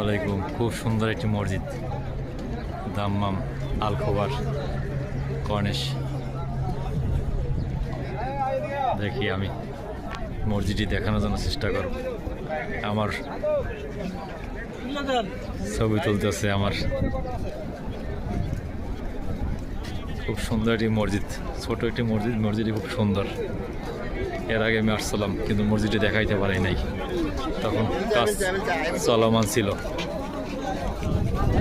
আলাইকুম। খুব সুন্দর একটি মসজিদ, দাম্মাম আল খোবার কর্নিশ। দেখি আমি মসজিদটি দেখানোর জন্য চেষ্টা করব। আমার ছবি তুলতেছে আমার। খুব সুন্দর একটি মসজিদ, ছোট একটি মসজিদ। মসজিদটি খুব সুন্দর। এর আগে আমি আসছিলাম কিন্তু মসজিদটি দেখাইতে পারি নাই, তখন কাজ চলমান ছিল।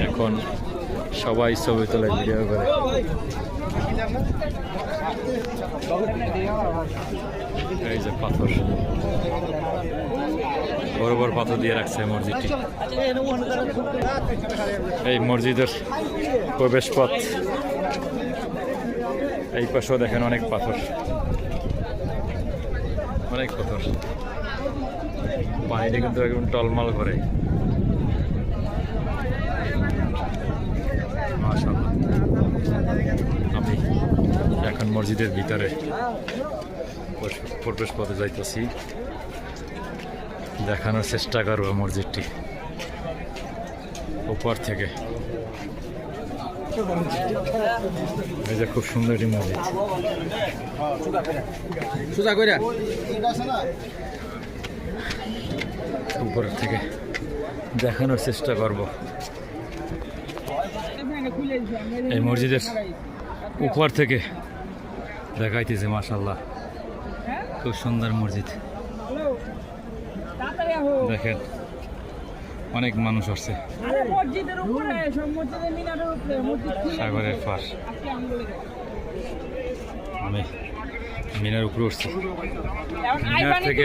এখন সবাই ছবি তোলে, ভিডিও করে। এই যে পাথর, বড় বড় পাথর দিয়ে রাখছে মসজিদটি। এই মসজিদের প্রবেশ পথ। এই পাশেও দেখেন অনেক পাথর, অনেক পাথর। পানিটা কিন্তু একদম টলমল করে। মাশাআল্লাহ। আমি এখন মসজিদের ভিতরে প্রবেশ পথে যাইতেছি, দেখানোর চেষ্টা করবো মসজিদটি উপর থেকে। এই যে খুব সুন্দর একটি মসজিদ, উপরের থেকে দেখানোর চেষ্টা করব। এই মসজিদের উপর থেকে দেখাইতেছে। মাশাআল্লাহ, খুব সুন্দর মসজিদ। দেখেন অনেক মানুষ আসছে। সাগরের পাশ। আমি মিনার উপরে উঠছি। মিনার থেকে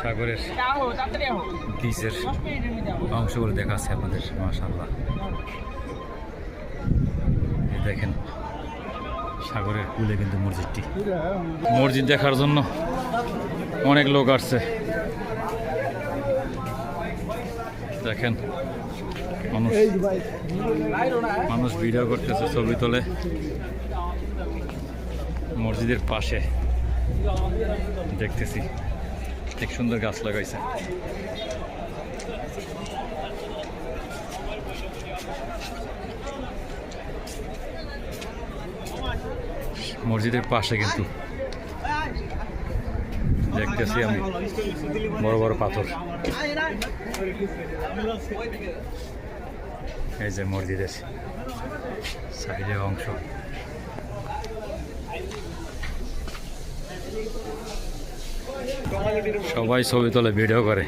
সাগরের বিচের অংশগুলো দেখাচ্ছে আপনাদের। মাশাআল্লাহ, দেখেন সাগরের কূলে কিন্তু মসজিদটি। মসজিদ দেখার জন্য অনেক লোক আসছে। দেখেন মানুষ ভিডিও করতেছে, ছবি তোলে। মসজিদের পাশে দেখতেছি ঠিক সুন্দর গাছ লাগাইছে। মসজিদের পাশে কিন্তু দেখতেছি আমি বড় বড় পাথর। এই যে মসজিদের সাইডের অংশ। সবাই ছবি তোলে, ভিডিও করে।